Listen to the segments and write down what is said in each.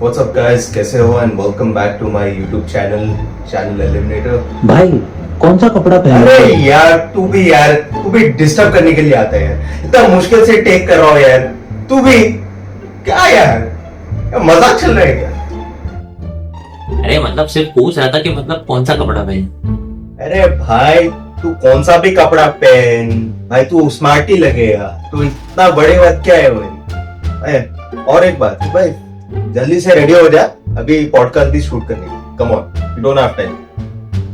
What's up guys, कैसे हो and welcome back to my YouTube channel Eliminator। भाई कौन सा कपड़ा पहन अरे रहे हो? यार तू भी डिस्टर्ब करने के लिए आता है यार, इतना मुश्किल से टेक कर रहा हो यार, तू भी क्या यार मजाक चल रहा है क्या? अरे मतलब सिर्फ पूछ रहा था कि मतलब कौन सा कपड़ा पहने। अरे भाई तू कौन सा भी कपड़ा पहन, भाई तू स्मार्ट ही लगेगा, तू इतना बड़े बात क्या है भाई। और एक बात भाई, जल्दी से रेडी हो जा, अभी पॉडकास्ट भी शूट करने की। Come on, you don't have time.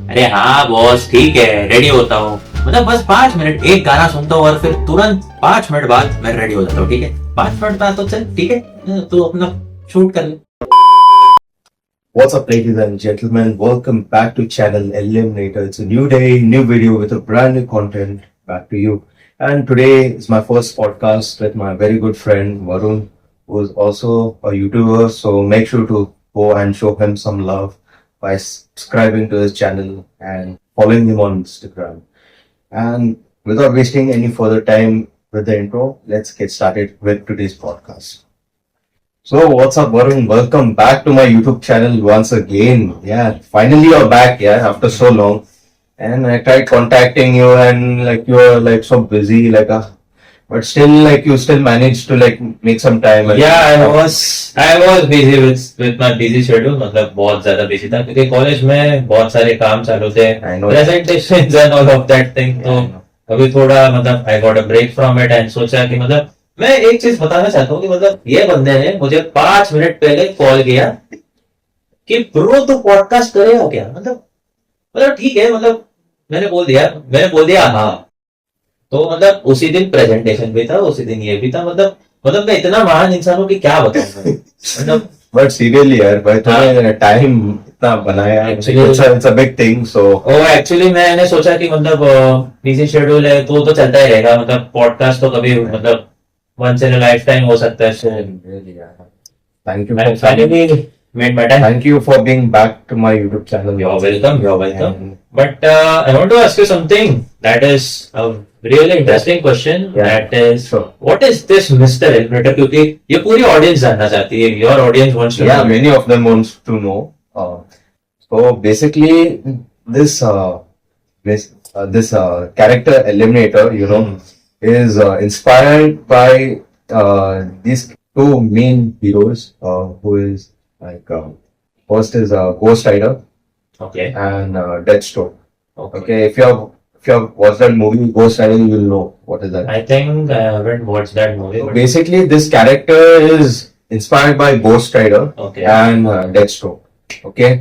अरे हाँ बॉस ठीक है, रेडी होता हूँ। मतलब बस 5 मिनट एक गाना सुनता हूँ और फिर तुरंत 5 मिनट बाद मैं रेडी हो जाता हूँ। ठीक है 5 मिनट बाद तो चल ठीक है, तू अपना शूट कर ले। What's up, ladies and gentlemen? Welcome back to channel Eliminator. It's a new day, new video with a brand new content back to you. And today is my first podcast with my very good friend Varun, who is also a YouTuber. So make sure to go and show him some love by subscribing to his channel and following him on Instagram. And without wasting any further time with the intro, let's get started with today's podcast. So what's up, Varun? Welcome back to my YouTube channel once again. Yeah, finally you're back, yeah, after so long. And I tried contacting you and like you were like so busy, but still like you still managed to like make some time. Yeah, I was busy with my busy schedule. मतलब बहुत ज्यादा busy था क्योंकि college में बहुत सारे काम चालू थे, I know. presentations and all of that thing। तो अभी थोड़ा मतलब I got a break from it and सोचा कि मतलब मैं एक चीज बताना चाहता हूँ कि मतलब ये बंदे ने मुझे 5 मिनट पहले कॉल किया कि ब्रो तो पॉडकास्ट करेगा क्या। मतलब ठीक है, मतलब मैंने बोल दिया हाँ। तो मतलब उसी दिन प्रेजेंटेशन भी था, उसी दिन ये भी था। मतलब मैं इतना महान इंसान हूँ कि क्या बताऊं। मतलब But seriously यार, भाई तूने टाइम इतना बनाया, Actually- it's a big thing. So actually मैंने सोचा कि मतलब बिजी शेड्यूल है तो चलता ही रहेगा। मतलब पॉडकास्ट तो कभी मतलब once in a lifetime हो सकता है। सो thank you I for finally made my time. thank you for being back to my YouTube channel. You're welcome. And But I want to ask you something that is a really interesting question. Yeah. That is, Sure. what is this Mr. Eliminator? क्योंकि ये पूरी audience जानना चाहती है। Your audience wants to yeah, know. many of them wants to know. So basically, this character Eliminator, you know, is inspired by these two main heroes, who is like first is Ghost Rider Okay. and Deathstroke. Okay, if you have watched that movie Ghost Rider, you will know what is that. I think I haven't watched that movie. So But basically, this character is inspired by Ghost Rider Okay. and Deathstroke. Okay,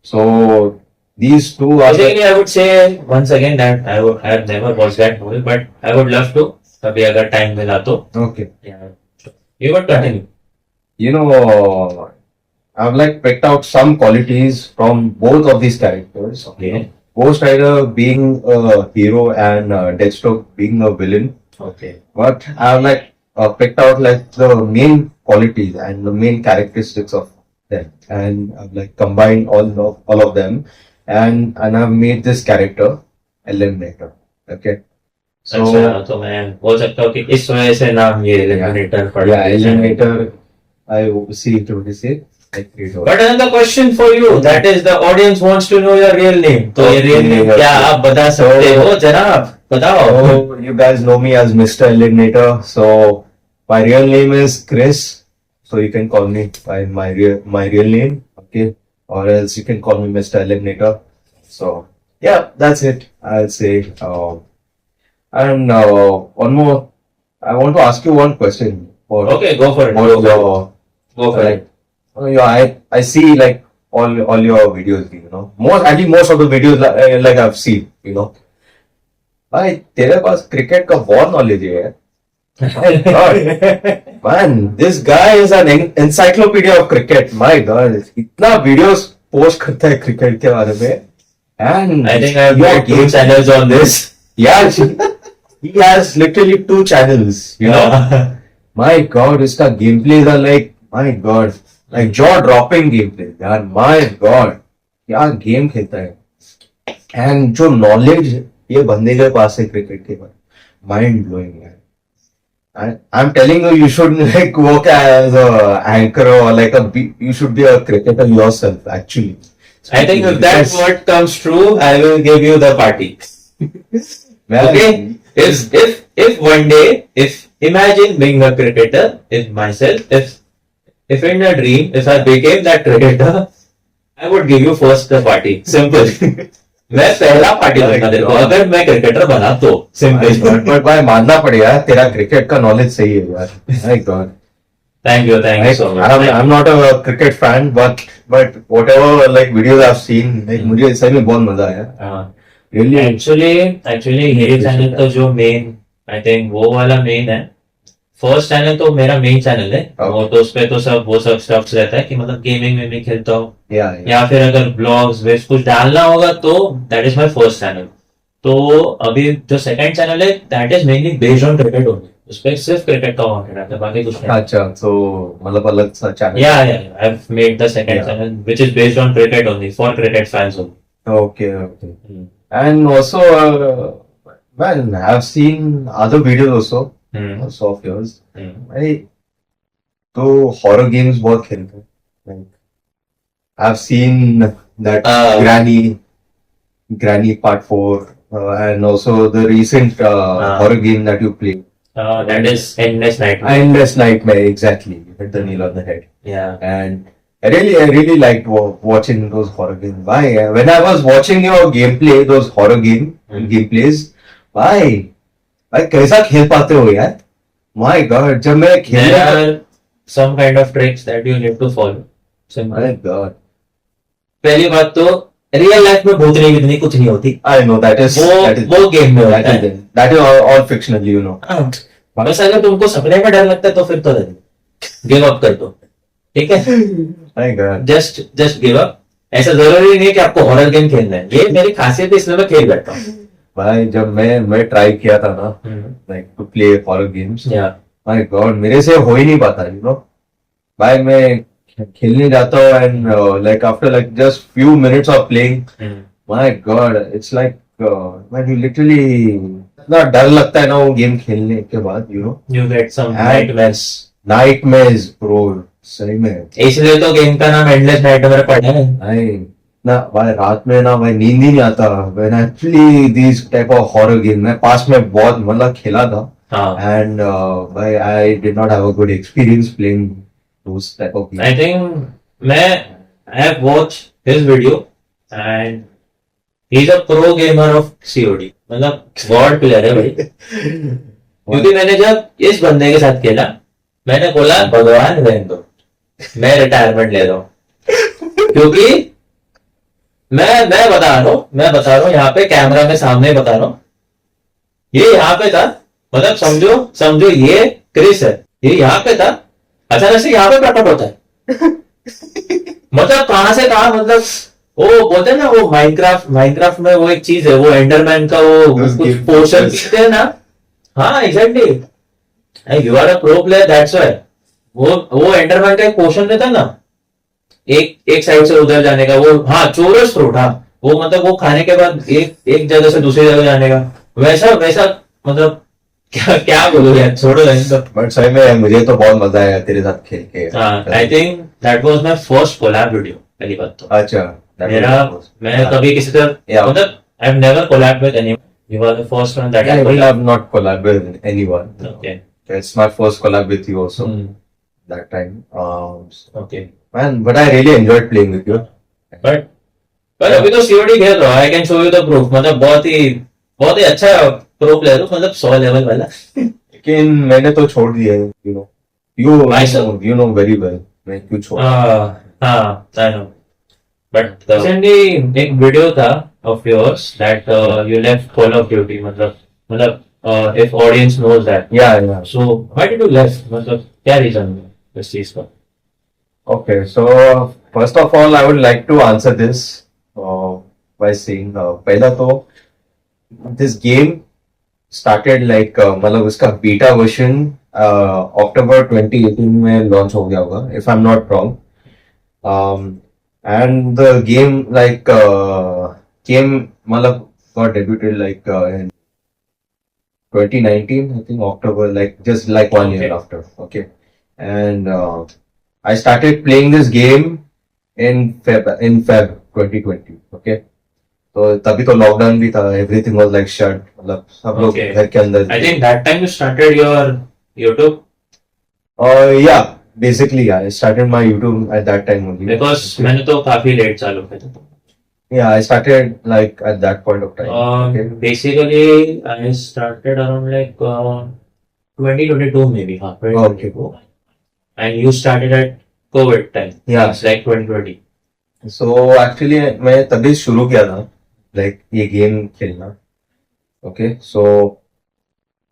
so these two are basically, I would say once again that I have never watched that movie, but I would love to. कभी अगर time मिला तो। okay. Yeah. You would continue. You know, I've like picked out some qualities from both of these characters. Okay. You know, Ghost Rider being a hero and Deathstroke being a villain. Okay. But I've like picked out like the main qualities and the main characteristics of them, and I've like combined all of them, and I've made this character Eliminator. Okay. So अच्छा तो मैं बोल सकता हूँ कि इस वजह से नाम ये एलिमिनेटर पड़ा yeah, Eliminator. I see it what you say. Like it was. But another question for you, that is the audience wants to know your real name. तो ये real name क्या आप बता सकते हो जनाब, बताओ। So you guys know me as Mr. Eliminator. So my real name is Chris. So you can call me by my real name, okay? Or else you can call me Mr. Eliminator. So yeah, that's it. I'll say. And one more. I want to ask you one question. For Okay, go for it. for Go your for it. I see like all your videos, you know. Most of the videos like I've seen, you know. भाई तेरे पास cricket का बहुत knowledge है। My God, man, this guy is an encyclopedia of cricket. My God, इतना videos post करता है cricket के बारे में। And I think I have yeah, made 2 channels on this. Yeah, he has literally 2 channels. You know, my God, इसका gameplays are like, my God, like jaw dropping gameplay. यार, my God, क्या game खेलता है। And जो knowledge ये बंदे के पास है क्रिकेट के बारे, माइंड ब्लोइंग है। I'm telling you, you should like work as a anchor or like you should be a cricketer yourself. Actually, I think if that Yes. word comes true, I will give you the party. Man, Okay? If one day, if imagine being a cricketer, if myself, if in a dream, if I became that cricketer, I would give you first the party. Simple. मैं पहला party दूंगा तेरे को अगर मैं cricketer बना तो simple. but भाई मानना पड़ेगा तेरा क्रिकेट का नॉलेज सही है यार. My God. Thank you so I'm not a cricket fan, but whatever like videos I've seen, like मुझे सही में बहुत मजा आया. मच. Really. एक्चुअली मेरे चैनल तो जो मेन आई थिंक वो वाला मेन है. फर्स्ट चैनल तो मेरा मेन चैनल है. Okay. वो तो उस पे तो सब वो सब स्टफ्स रहता है कि मतलब गेमिंग में खेलता हूँ Yeah. या फिर अगर ब्लॉग्स वेस्ट कुछ डालना होगा तो that is my first channel. तो अभी जो सेकंड चैनल है that is mainly based on cricket only. उस पे सिर्फ क्रिकेट का कंटेंट रहता है बाकी कुछ नहीं. अच्छा, तो मतलब अलग सा channel. Yeah, I have made the second Yeah. channel which is based on cricket only for cricket fans only. Okay. And also, man, I've seen other videos also of yours. भाई तो हॉरर गेम्स बहुत खेलते हैं. Like, I've seen that Granny Part 4 and also the recent horror game that you played. That is Endless Nightmare. Endless Nightmare, exactly. You hit the nail on the head. Yeah. And I really liked watching those horror games. Why? When I was watching your gameplay, those horror gameplays, why कैसा खेल पाते हो यार? My God, जब मैं There खेलने are some kind of tricks that you need to follow. Simple. My God, पहली बात तो रियल लाइफ में भूतनी वितनी कुछ नहीं होती. I know that is वो गेम में होता है. that is all fictional, you know. हाँ. बस अगर तुमको सपने में डर लगता है तो फिर तो गिव अप कर दो. ठीक है. My God. Just give up. ऐसा जरूरी नहीं कि आपको हॉरर गेम खेलना है. ये मेरी खासियत है इसलिए मैं खेल बैठता हूँ. भाई जब मैं ट्राई किया था ना, like to play horror games, Yeah. my God, मेरे से हो ही नहीं पाता, you know. भाई मैं खेलने जाता हूँ and like after like just few minutes of playing, my God, it's like man, you literally इतना डर लगता है ना वो गेम खेलने के बाद, you know. You get some And nightmares, bro. सही में. इसलिए तो गेम का नाम एंडलेस नाइटमेयर पड़ा है. भाई ना भाई रात में ना भाई नींद ही नहीं आता. When actually these type of horror game मैं पास में बहुत मतलब खेला था. हाँ. And भाई I did not have a good experience playing those type of games. I think I have watched his video and he's a pro gamer of COD. मतलब God player है भाई. क्योंकि मैंने जब इस बंदे के साथ खेला मैंने बोला भगवान रहने दो, मैं रिटायरमेंट ले रहा हूँ. क्योंकि मैं बता रहा हूँ यहाँ पे कैमरा में सामने बता रहा हूँ. ये यहाँ पे था. मतलब समझो ये क्रिस है. ये यहाँ पे था. अचानक से यहाँ पे प्रकट होता है. मतलब कहां से कहा. मतलब वो बोलते हैं ना वो माइनक्राफ्ट में वो एक चीज है वो एंडरमैन का वो कुछ पोर्शन कहते हैं ना. हाँ exactly. You are a pro player that's why. वो एंडरमैन का एक पोर्शन रहता है ना एक साइड से उधर जाने का. वो हाँ चोरस फ्रूट. हाँ वो मतलब वो खाने के बाद एक जगह से दूसरी जगह जाने का वैसा मतलब क्या बोलो यार. छोड़ो तो. बट सही में मुझे तो बहुत मजा आया तेरे साथ खेल के. I think that was my first collab video. पहली बात तो अच्छा मैं कभी किसी तरह मतलब I have never collab with anyone. You are the first one that I have not collabed with anyone. Okay It's my first collab with you also that time. Okay. Man, but I really enjoyed playing with you. But पर अभी तो COD खेल रहा हूँ. I can show you the proof. मतलब बहुत ही अच्छा pro player हूँ. मतलब 100 लेवल वाला. लेकिन मैंने तो छोड़ दिया है, you know. You know very well. मैं क्यों छोड़. हाँ आई नो. बट रिसेंटली एक वीडियो था of yours that you left call of duty. मतलब if audience knows that. Yeah. So why did you left? मतलब क्या रीजन है इस चीज का? Okay, so first of all, I would like to answer this by saying, पहला तो this game started like मतलब उसका beta version October 2018 में launch हो गया होगा, if I'm not wrong. And the game like came मतलब got debuted like in 2019, I think October, like just like 1 year Okay. after. Okay, and I started playing this game in Feb 2020. Okay, तो तभी तो lockdown भी था, everything was like shut, मतलब सब लोग Okay. घर के अंदर I think that time you started your YouTube या basically I started my YouTube at that time only because मैंने तो काफी लेट चालू किया था. या I started like at that point of time. Basically, I started around like 2022 maybe, huh? 2022. And you started at COVID time. Yeah. It's like 2020. So actually मैं तभी शुरू किया था लाइक ये गेम खेलना. Okay, so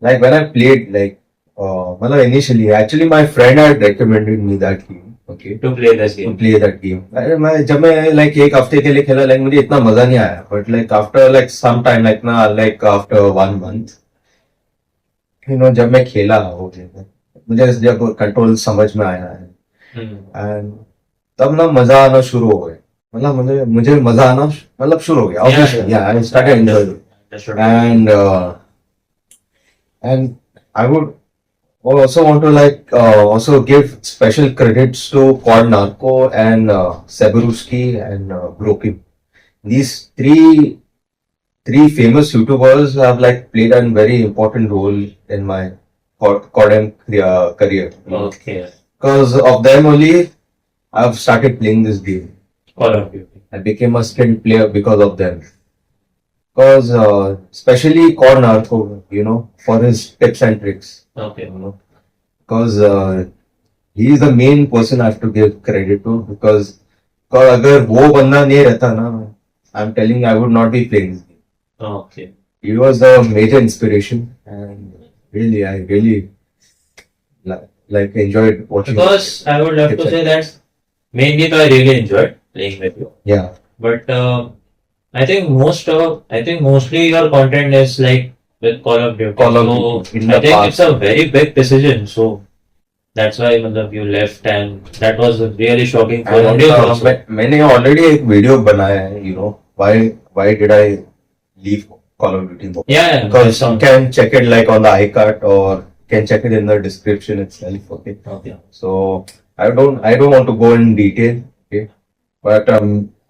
like when I played like मतलब initially actually my friend had recommended me that game. Okay, To play this to game. Play that game. मैं जब मैं लाइक एक हफ्ते के लिए खेला, लाइक मुझे इतना मजा नहीं आया, but like after like some time, like ना like after 1 month, you know, जब मैं खेला वो गेम, मुझे जब कंट्रोल समझ में आया है, Hmm. एंड तब ना मजा आना शुरू हो गया. मतलब मुझे मुझे मजा आना मतलब शुरू हो गया. Yeah, Obviously, yeah. yeah, I started enjoying it. Understood. And I would also want to like also give special credits to Cord Narco and Seberuski and Brokim. These three famous YouTubers have like played a very important role in my Cordem career. Okay. Because of them only, I've started playing this game. Call of Duty. I became a skilled player because of them. Because especially Cord Narco, you know, for his tips and tricks. Okay. You know, because he is the main person I have to give credit to. Because अगर वो बंदा नहीं रहता ना, I'm telling you, I would not be playing this game. Okay. He was a major inspiration, and really, I really like enjoyed watching. Because I would love to say that mainly I really enjoyed playing with you. Yeah. But I think mostly your content is like with Call of Duty. Call of So Duty in I the think past. it's a very big decision. So that's why matlab, you left, and that was really shocking for And, audience also. मैंने already एक video बनाया है, you know, why did I leave Call of Duty Mobile? Yeah, Because you sounds- can check it like on the iCard, or can check it in the description itself. Okay, okay. so I don't want to go in detail. Okay, but I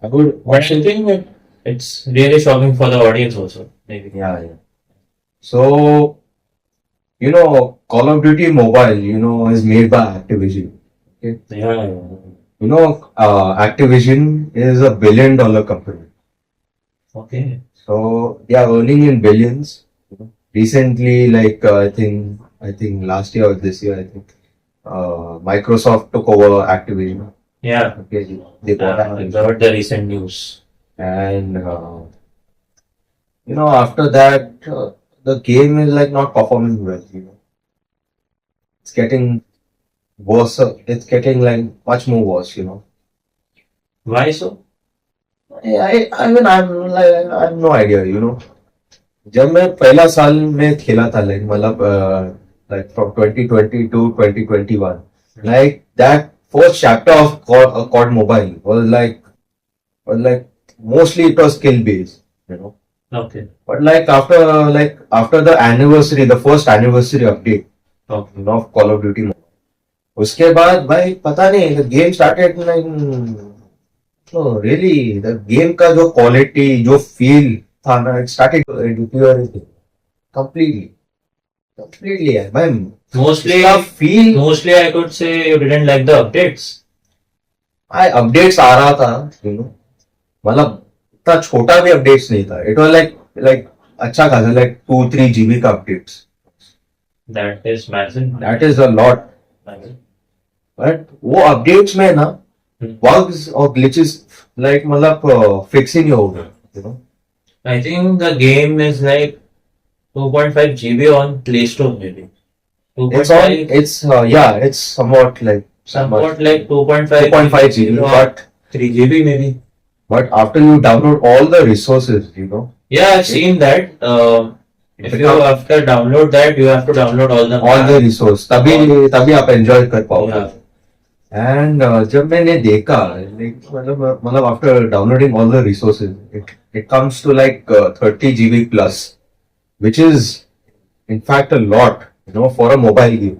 would. But I think it's really shocking for the audience also. Maybe. Yeah. So, you know, Call of Duty Mobile, you know, is made by Activision. Yeah. You know, Activision is a $1 billion company. Okay. So they are earning in billions. Recently, like I think last year or this year, I think Microsoft took over Activision. Yeah. Okay, they bought I Activision, heard the recent news. and you know, after that, the game is like not performing well. You know, it's getting worse. It's getting like much more worse. You know. Why so? I mean, I have no idea. You know, जब मैं पहला साल में खेला था, like मतलब like from 2020 to 2021, like that first chapter of COD Mobile was like mostly it was skill based, you know. Okay. But like after the anniversary, the first anniversary update, Okay. you know, of Call of Duty Mobile, उसके बाद भाई पता नहीं, the game started like no really, the game का जो quality, जो feel था ना, it started to deteriorate completely यार भाई. Mostly, इसका feel mostly I could say you didn't like the updates. Updates आ रहा था, you know, मतलब इतना छोटा भी अपडेट्स नहीं था. इट वाज लाइक अच्छा खासा लाइक 2-3 GB का updates. That is massive. That is a lot. But वो अपडेट्स में ना बग्स और ग्लिचेस लाइक मतलब फिक्सिंग हो गए, you know. I think the game is like 2.5 GB on Play Store maybe. It's on, 2.5, it's somewhat like somewhat like 2.5 2.5 GB, or 3 GB maybe. but after you download all the resources, you know, Yeah, I've seen that. If you after download that, you have to download all the all the resource, तभी आप enjoy कर पाओगे. Yeah. And जब मैंने देखा like, मतलब after downloading all the resources, it comes to like 30 GB plus, which is In fact, a lot, for a mobile game.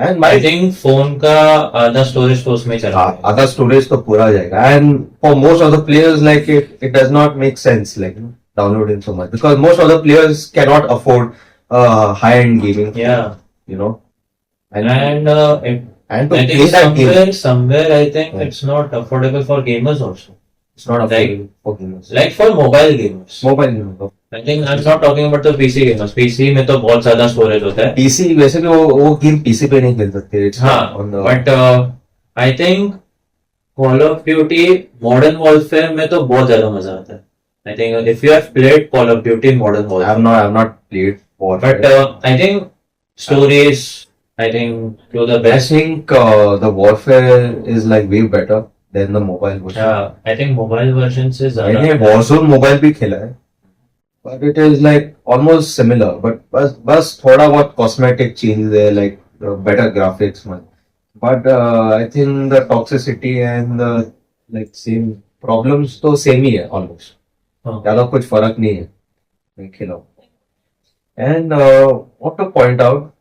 And my I think phone का आधा स्टोरेज तो उसमें चला गया. other storage तो पूरा जाएगा. And for most of the players, like it does not make sense, like downloading so much, because most of the players cannot afford high-end gaming, Yeah. and And and to I play think that game, somewhere I think Yeah. it's not affordable for gamers also. it's not like- affordable for gamers. Like for mobile gamers. Mobile gaming. I think I'm not talking about the PC gamers. PC में तो बहुत ज्यादा storage होता है. PC वैसे भी वो game PC पे नहीं खेल सकते. It's हाँ, on the but I think Call of Duty Modern Warfare में तो बहुत ज्यादा मजा आता है. I think if you have played Call of Duty Modern Warfare, I've not played Warfare. but I think stories, I think to the I best. think the Warfare is like way better than the mobile version. Yeah, I think mobile version से ज्यादा. मैंने Warzone mobile भी खेला है, but it is like almost similar. But बस थोड़ा बहुत cosmetic changes है, like better graphics man. But I think the toxicity and the like same problems तो same ही है almost. हाँ. ज़्यादा कुछ फर्क नहीं है. मैं खेला हूँ. And want to point out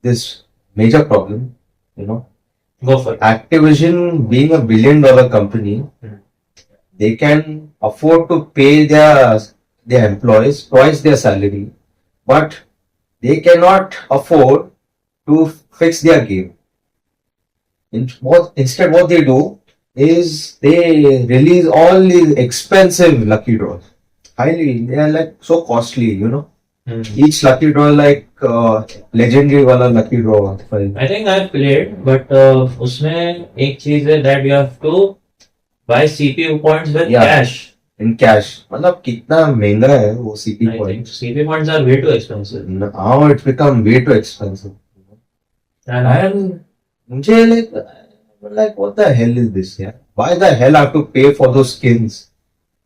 this major problem, Go for it. Activision being a $1 billion company, they can afford to pay their employees twice their salary, but they cannot afford to fix their game. Instead, what they do is they release all these expensive lucky draws. They are like so costly, Each lucky draw like legendary wala lucky draw. I think I've played, but उसमें एक चीज है that you have to buy CPU points with Yeah. cash. In cash. मतलब कितना महंगा है वो CP I point. think CPU points are way too expensive. Now it's become way too expensive. And मुझे like what the hell is this? Yeah? Why the hell I have to pay for those skins?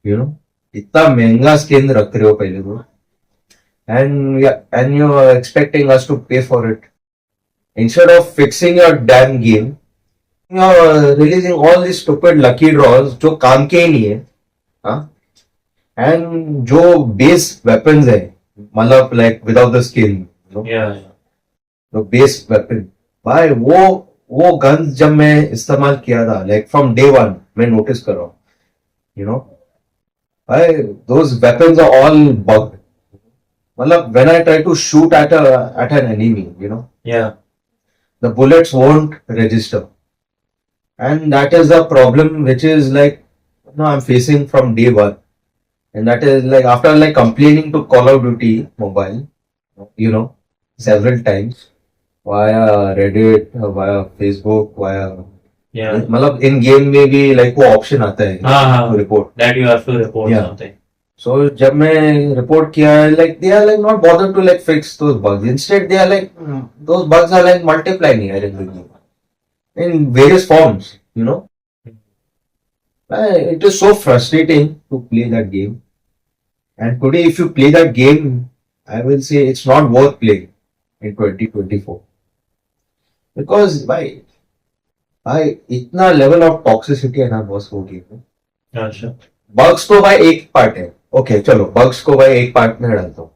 इतना महंगा skin रख रहे हो पहले तो. And you are expecting us to pay for it. Instead of fixing your damn game, you are releasing all these stupid lucky draws जो काम के ही नहीं है. हाँ? And जो base weapons है, मतलब like without the skin, Yeah. the base weapon. भाई वो guns जब मैं इस्तेमाल किया था, like from day one, मैं notice कर रहा हूँ, भाई those weapons are all bugged. मतलब when I try to shoot at an enemy, Yeah. the bullets won't register, and that is the problem which is like I'm facing from day one, and that is like after like complaining to Call of Duty Mobile, several times via Reddit, via Facebook, via Yeah. मतलब in game में भी like वो option आता है हाँ. to report. That you have to report Yeah. something. So जब मैं report किया like they are like not bothered to like fix those bugs. Instead they are like those bugs are like multiplying here in the game in various forms. It is so frustrating to play that game. And today if you play that game, I will say it's not worth playing in 2024 because by इतना level of toxicity है ना boss वो game में. अच्छा. Bugs तो भाई एक part है. ओके चलो बग्स को भाई एक पार्ट में डालता हूँ.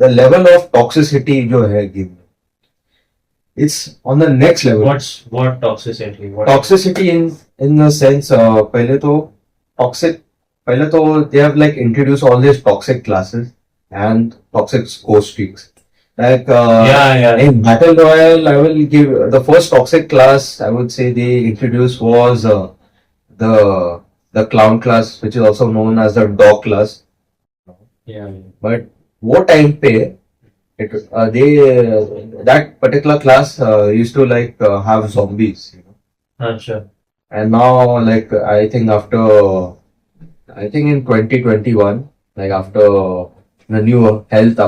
द लेवल ऑफ टॉक्सिसिटी जो है गेम में, it's on the next level. What toxicity? What? Toxicity in the sense पहले तो they have like introduce all this toxic classes and toxic score streaks. Like Yeah. in Battle Royale, I will give the first toxic class I would say they introduced was the clown class, which is also known as the dog class. Yeah. But what time पे that particular class used to like have zombies, अच्छा. and now like I think in 2021, like after the new health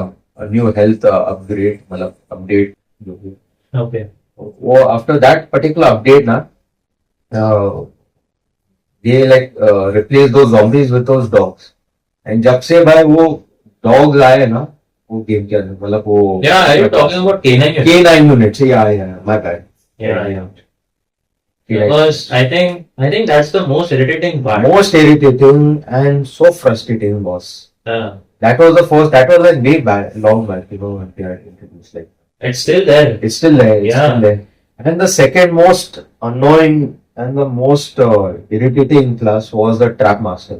upgrade, मतलब update जो भी, Okay. वो after that particular update ना they like replace those zombies with those dogs. And जब से भाई वो dogs आए ना वो गेम के अंदर, मतलब वो Yeah, are you talking about K9 unit? K9 units. Yeah, my bad. Yeah. K9. Because I think that's the most irritating part. Most irritating and so frustrating, boss. That was the first. That was like way back, long back. When they had introduced like. It's still there. It's still there. It's Yeah. still there. And the second most annoying and the most irritating class was the Trap Master.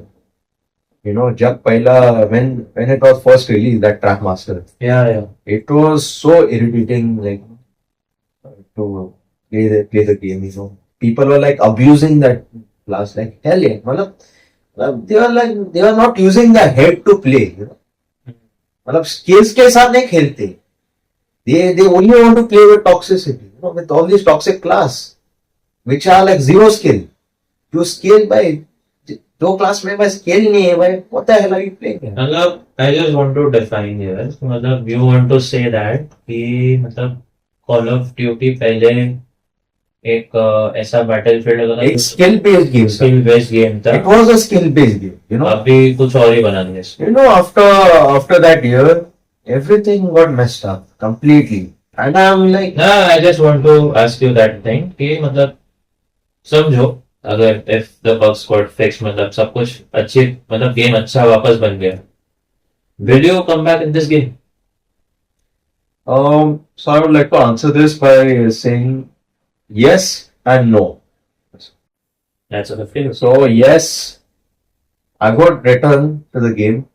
Jab Paila, when it was first released, that Trap Master, Yeah. it was so irritating, like to play the game. People were like abusing that class, like hell yeah. They were not using the head to play. मतलब skills के साथ नहीं खेलते. They only want to play with toxicity, with all these toxic class, which are like zero skill. You skill by दो class में बस skill नहीं है भाई, what the hell are you playing? मतलब I just want to define here. मतलब you want to say that कि मतलब Call of Duty पहले एक ऐसा बैटलफील्ड एक स्किल बेस्ड गेम था. स्किल बेस्ड गेम था. It was a skill based game. अभी कुछ और ही बना दिया इसको. After that year, everything got messed up completely. And I'm like, I just want to ask you that thing कि मतलब समझो अगर if the bugs got fixed मतलब सब कुछ अच्छी मतलब गेम अच्छा वापस बन गया, will you come back in this game? so I would like to answer this by saying yes and no. That's what I feel. So yes, I would return to the game,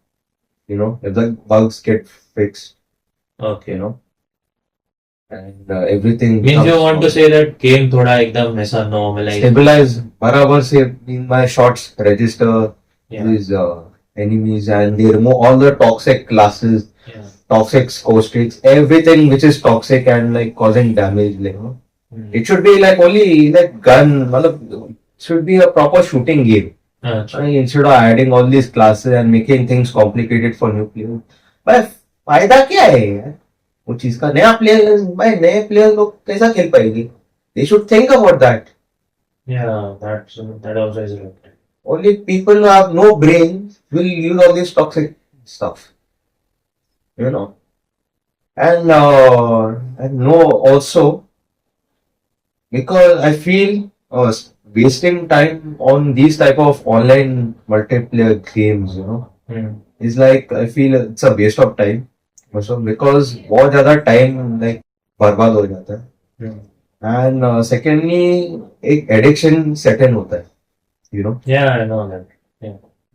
if the bugs get fixed, Okay. and everything Means you comes want to on. say that game थोड़ा एकदम ऐसा normalize. Stabilize बराबर से in my shots register Yeah. these enemies, and they remove all the toxic classes, Yeah. toxic score streaks, everything which is toxic and like causing damage. It should be like only like gun. मतलब it should be a proper shooting game. अच्छा. Instead of adding all these classes and making things complicated for new players. भाई फायदा क्या है यार वो चीज का? नया प्लेयर भाई नए प्लेयर लोग कैसा खेल पाएंगे? They should think about that. Yeah, that also is right. Only people who have no brain will use all this toxic stuff. And no also because I feel wasting time on these type of online multiplayer games, is like I feel it's a waste of time. Also because बहुत ज़्यादा time like बर्बाद हो जाता है. And secondly, एक addiction set in होता है. Yeah, I know that.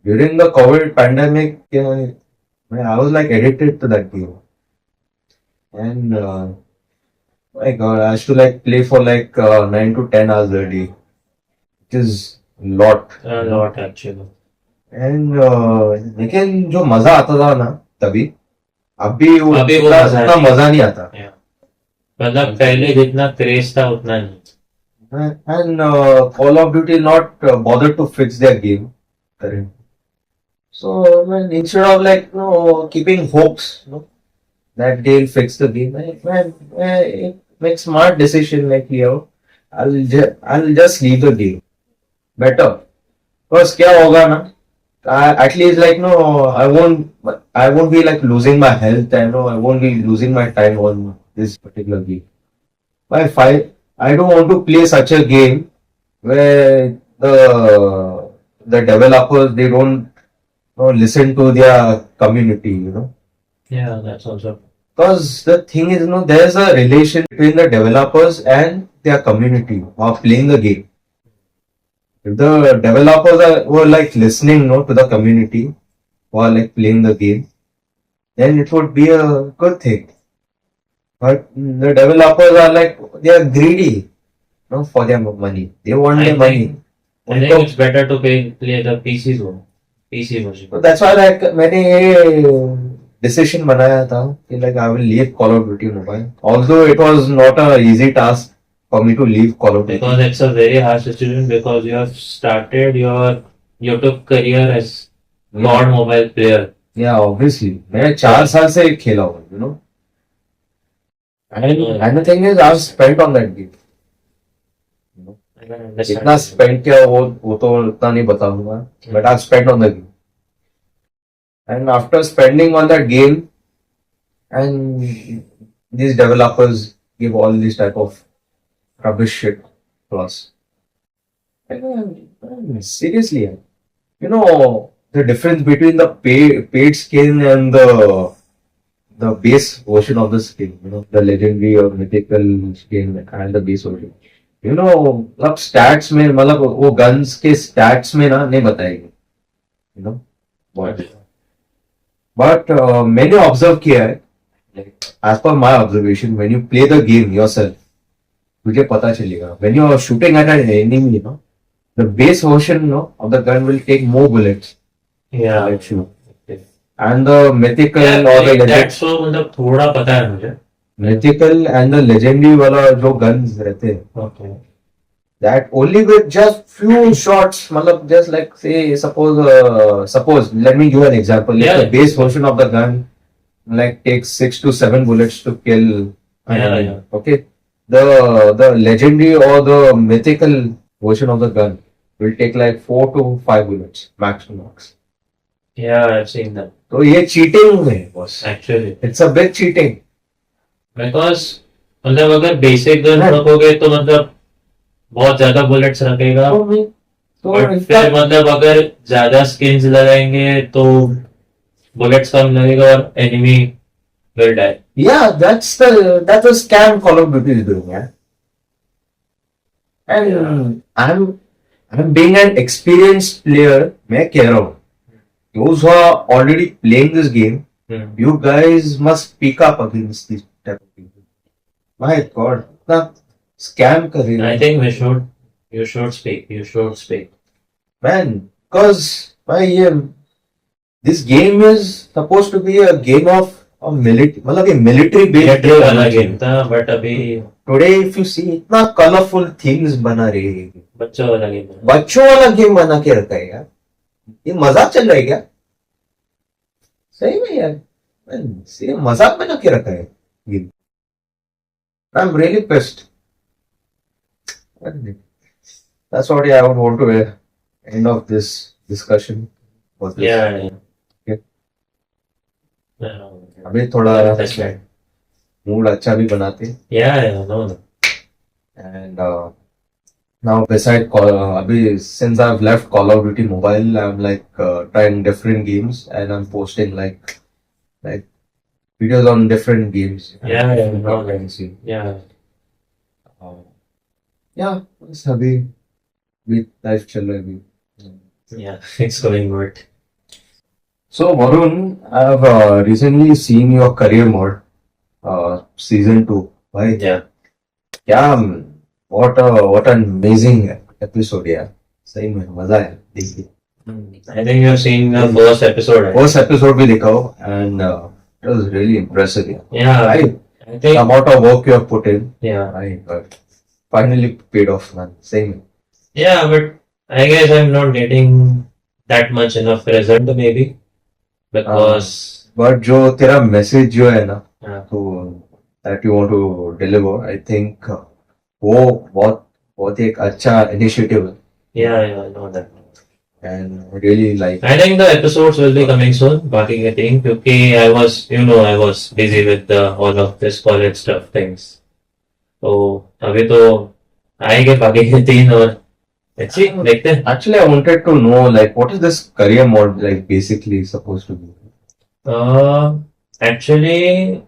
During the COVID pandemic, I was like addicted to that game. And my God, I used to like play for like 9 to 10 hours a day, which is a lot. A lot actually. And लेकिन जो मजा आता था ना तभी, अभी वो अभी वो उतना मजा नहीं आता. मतलब पहले जितना क्रेज था उतना नहीं. And Call of Duty not bothered to fix their game currently. So instead of like keeping hopes, that they'll fix the game, make smart decision like I'll just leave the game. Better. Because क्या होगा ना? At least like I won't be like losing my health, and I won't be losing my time on this particular game. But I don't want to play such a game where the developers they don't listen to their community, Yeah, that's also. Because the thing is, there's a relation between the developers and their community who are playing the game. If the developers were like listening, to the community who are like playing the game, then it would be a good thing. But the developers are like they are greedy, for their money. They want their money. I think it's better to play the PC zone. PC version. So that's why like मैंने ये decision बनाया था कि like I will leave Call of Duty Mobile. Although it was not a easy task for me to leave Call of Duty. Because it's a very harsh decision because you have started your YouTube career as non-mobile player. Yeah, obviously. मैंने 4 साल से खेला हूँ, And the thing is, I've spent on that game. I can understand. कितना spend किया वो तो उतना नहीं बताऊंगा. But I've spent on the game. And after spending on that game, and these developers give all this type of rubbish shit to us. Seriously, the difference between the paid skin and the base version of the skin, the legendary or mythical skin and the base version. मतलब stats में मतलब वो guns के stats में ना नहीं बताएगी, you know. But मैंने ऑब्जर्व किया है, as per my observation, when you play the game yourself, तुझे पता चलेगा. When you are shooting at an enemy, the base version of the gun will take more bullets. Yeah. Like you. And the mythical Yeah, or the that's so मतलब थोड़ा पता है मुझे. mythical and the legendary वाला जो guns रहते हैं, Okay. that only with just few shots, मतलब just like say suppose let me give an example. Like Yeah. the base version of the gun like takes 6 to 7 bullets to kill an Yeah, enemy. yeah. Okay. The legendary or the mythical version of the gun will take like 4 to 5 bullets max to max. Yeah, I've seen that. तो ये cheating है boss. Actually. It's a big cheating. Because मतलब अगर basic gun रखोगे तो मतलब बहुत ज्यादा बुलेट्स रखेगा. तो और फिर मतलब अगर ज्यादा स्किन्स लगाएंगे तो बुलेट्स कम लगेगा और enemy will die. yeah, that's the scam Call of Duty is doing, yeah. And I'm being an experienced player. मैं कह रहा हूँ, those who are already playing this game, you guys must speak up against this type of people. My God, इतना scam कर रहे I हैं. think you should speak. Man, because this game is supposed to be a game of a military, मतलब ये military based military वाला game. Game था but अभी Today if you see इतना colorful themes बना रहे हैं, बच्चों वाला गेम है. बच्चों वाला गेम बना के रखा है यार. ये मजाक चल रहा है क्या? सही में यार, Man, ये मजाक बना के रखा है game. I'm really pissed. That's what I would want to end of this discussion. Was this. Yeah. Okay. Yeah. अभी थोड़ा That's right. मूड अच्छा भी बनाते हैं. Yeah, no. And now beside abhi, since I've left Call of Duty Mobile, I'm like trying different games and I'm posting like videos on different games. Yeah, yeah, And no, and see. Yeah. Yeah, बस अभी life चल रहा है अभी. Yeah, it's going good. So Varun, I've recently seen your career mode, season 2. Right? Yeah. क्या what an amazing episode यार. सही में मजा है देखिए. I think you've seen the first episode. Right? First episode भी देखा हो and it was really impressive. Yeah. Yeah, I I the think. amount of work you have put in, Yeah. finally paid off, man. Same. Yeah, but I guess I'm not getting that much enough result maybe because But जो तेरा message जो है ना, Yeah. तो that you want to deliver, I think वो बहुत एक अच्छा initiative है. yeah, I know that. And I really like. I think the episodes will be coming soon. बाकी के thing क्योंकि I was busy with all of this college stuff things. तो अभी तो आएंगे बाकी के 3 और let's see, देखते हैं. Actually, I wanted to know like what is this career mode like basically supposed to be? Actually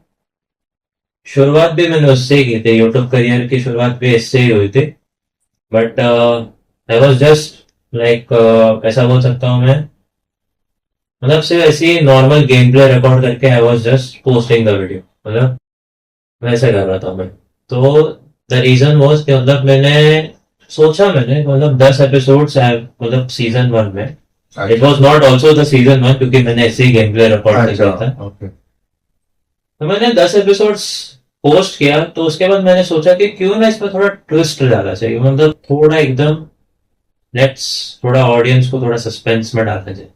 शुरुआत भी मैंने उससे ही की थी. यूट्यूब करियर की शुरुआत भी इससे ही हुई थी. But I was just like ऐसा बोल सकता हूँ मैं, मतलब सिर्फ ऐसी नॉर्मल गेम प्ले रिकॉर्ड करके I was just posting the video, मतलब वैसे कर रहा था मैं. तो द रीजन वॉज कि मतलब मैंने सोचा मतलब 10 एपिसोड्स मतलब सीजन 1 में. It was not also the season 1 क्योंकि मैंने ऐसे ही गेम प्ले रिकॉर्ड कर दिया था. Okay. तो मैंने 10 एपिसोड्स पोस्ट किया. तो उसके बाद मैंने सोचा कि क्यों ना इसमें थोड़ा ट्विस्ट डालना चाहिए, मतलब थोड़ा एकदम लेट्स थोड़ा ऑडियंस को थोड़ा सस्पेंस में डालना चाहिए.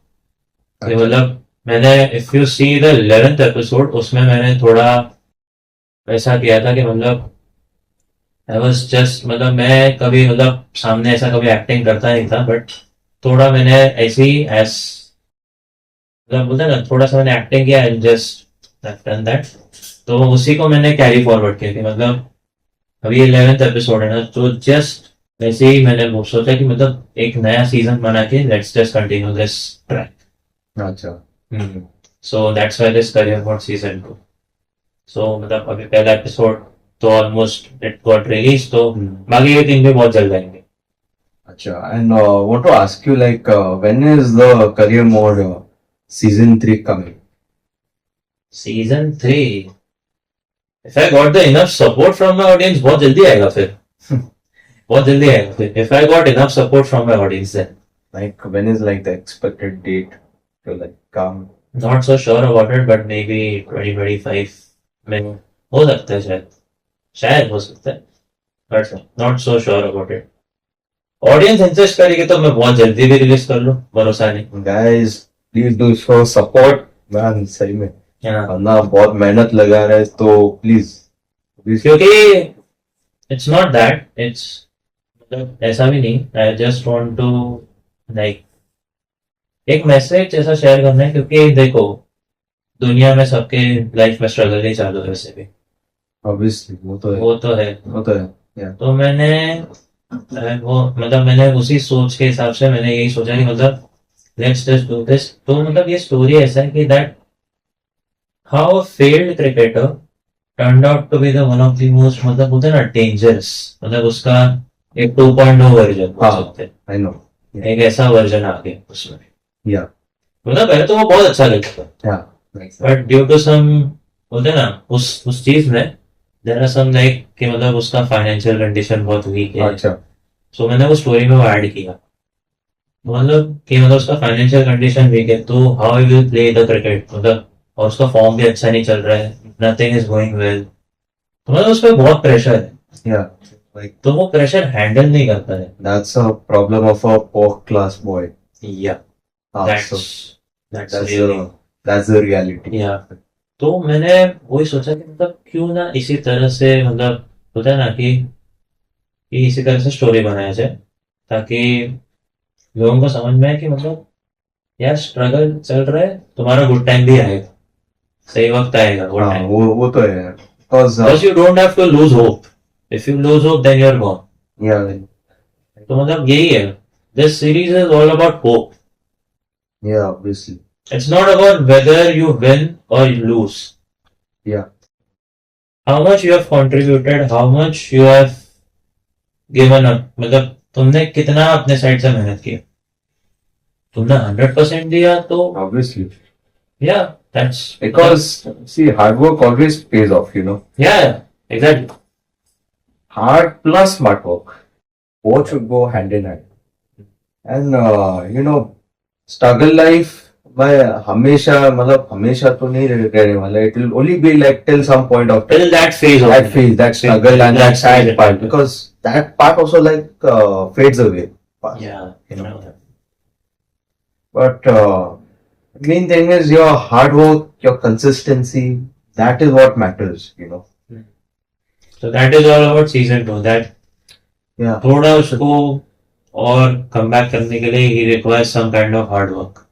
तो मतलब मैंने if you see the 11th episode, उसमें मैंने थोड़ा ऐसा किया था कि मतलब आई वाज जस्ट मतलब मैं कभी मतलब सामने ऐसा कभी एक्टिंग करता नहीं था, बट थोड़ा मैंने ऐसी एज मतलब बोलते हैं ना थोड़ा सा मैंने एक्टिंग किया एंड जस्ट डन दैट. तो उसी को मैंने कैरी फॉरवर्ड किया कि मतलब अभी 11th एपिसोड है ना, तो जस्ट वैसे ही मैंने वो सोचा कि मतलब एक नया सीजन बना के let's just continue this track. अच्छा So that's why this career mode season 2. So मतलब अभी पहला एपिसोड तो ऑलमोस्ट इट गॉट रिलीज, तो बाकी के 3 भी बहुत जल्द आएंगे. अच्छा. And want to ask you, like, when is the career mode season 3 coming? Season 3, if I got the enough support from my audience, बहुत जल्दी आएगा फिर. बहुत जल्दी आएगा फिर. If I got enough support from my audience, then Like, when is like the expected date to like come? not so sure about it, but maybe 2025 में हो सकता है, शायद हो सकता है, but not so sure about it. Audience insist करेगी तो मैं बहुत जल्दी भी रिलीज कर लूं, भरोसा नहीं. Guys, please do show support, man. सही में हाँ, वरना बहुत मेहनत लगा रहे हैं, तो प्लीज क्योंकि इट्स नॉट दैट, इट्स मतलब ऐसा भी नहीं. I just want to like एक मैसेज ऐसा शेयर करना है, क्योंकि देखो दुनिया में सबके लाइफ में स्ट्रगल ही चालू है वैसे भी. ऑब्वियसली वो तो है, वो तो है. वो तो है. तो मैंने वो मतलब मैंने उसी सोच के हिसाब से मैंने यही सोचा कि मतलब लेट्स जस्ट डू दिस. तो मतलब ये स्टोरी ऐसा है कि that how a failed cricketer turned out to be the one of the most, मतलब बोलते हैं ना डेंजरस, मतलब उसका एक 2.0 वर्जन बोल हाँ. सकते हैं. I know. एक ऐसा वर्जन आ गया उसमें. या मतलब पहले तो वो बहुत अच्छा लगता था, बट ड्यू टू सम बोलते हैं ना उस चीज में देयर आर सम लाइक कि मतलब उसका फाइनेंशियल कंडीशन बहुत वीक है. अच्छा. सो मैंने वो स्टोरी में वो ऐड किया, मतलब कि मतलब उसका फाइनेंशियल कंडीशन वीक है, तो how he will play the cricket, मतलब और उसका फॉर्म भी अच्छा नहीं चल रहा है, नथिंग इज गोइंग वेल, तो मतलब उस पर बहुत प्रेशर है. या like तो वो प्रेशर हैंडल नहीं करता है. that's a problem of a poor class boy. या So that's that's the reality. या तो मैंने वही सोचा कि मतलब क्यों ना इसी तरह से, मतलब होता है ना कि इसी तरह से स्टोरी बनाया जाए, ताकि लोगों को समझ में आए कि मतलब यार स्ट्रगल चल रहा है, तुम्हारा गुड टाइम भी आएगा, सही वक्त आएगा, गुड हाँ, टाइम. वो तो है. Because Because you don't have to lose hope. If you lose hope, then you're gone. yeah, तो मतलब यही है. This series is all about hope. yeah, obviously. It's not about whether you win or you lose. Yeah. How much you have contributed, how much you have given up. मतलब तुमने कितना अपने side से मेहनत किया. तुमने 100% दिया तो Obviously. yeah, that's Because see, hard work always pays off, you know. yeah, exactly. Hard plus smart work, both should go hand in hand. And you know, struggle life में हमेशा मतलब हमेशा तो नहीं रहने वाला. It will only be like till some point of time. Till that phase of That phase, that struggle and that sad phase. part, because that part also like fades away. Yeah, You know. But main thing is your hard work, your consistency. That is what matters, you know. So that is all about season 2. That Yeah. थोड़ा उसको और come back करने के लिए he requires some kind of hard work.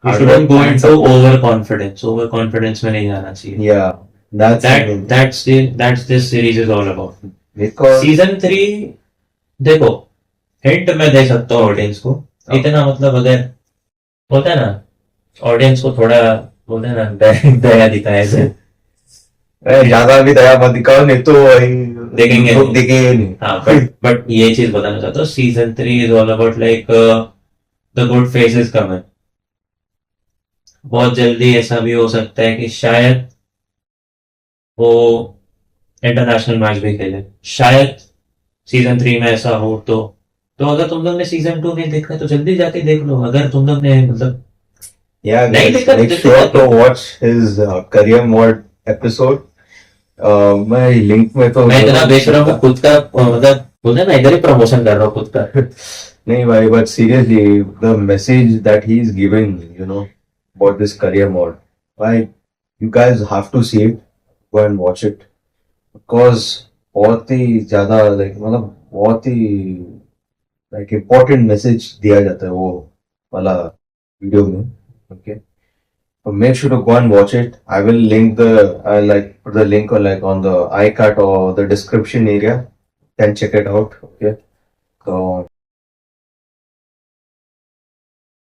You Hard shouldn't work go and into support. overconfidence. Overconfidence में नहीं जाना चाहिए. Yeah. That's this series is all about. Because season 3 देखो, हिंट मैं दे सकता हूँ ऑडियंस को इतना, मतलब अगर होता है ना ऑडियंस को थोड़ा बोलते हैं ना दया दिखाया जाए. ज्यादा भी दया मत दिखाओ, नहीं तो देखेंगे लोग नहीं. देखेंगे नहीं. हाँ, बट ये चीज बताना चाहता हूँ, season 3 is all about like the good phases coming. बहुत जल्दी ऐसा भी हो सकता है कि शायद वो इंटरनेशनल मैच भी खेले, शायद सीजन 3 में ऐसा हो. तो अगर तुम लोग ने सीजन 2 नहीं देखा तो जल्दी जाके देख लो. अगर तुम लोग ने मतलब Yeah, नहीं guys, देखा तो make जल्दी sure जाके. to watch his career mode episode. मैं लिंक में तो मैं इतना बेच रहा हूँ खुद का, मतलब बोलते हैं ना इधर ही प्रमोशन कर रहा हूँ खुद का. नहीं भाई, but seriously, the message that he is giving, you know, about this career mode, why you guys have to see it, go and watch it, because बहुत ही ज्यादा like मतलब बहुत ही like important message दिया जाता है वो वाला वीडियो में. Okay, so make sure to go and watch it. I will link I'll like put the link or like on the iCard or the description area. Can check it out. Okay, so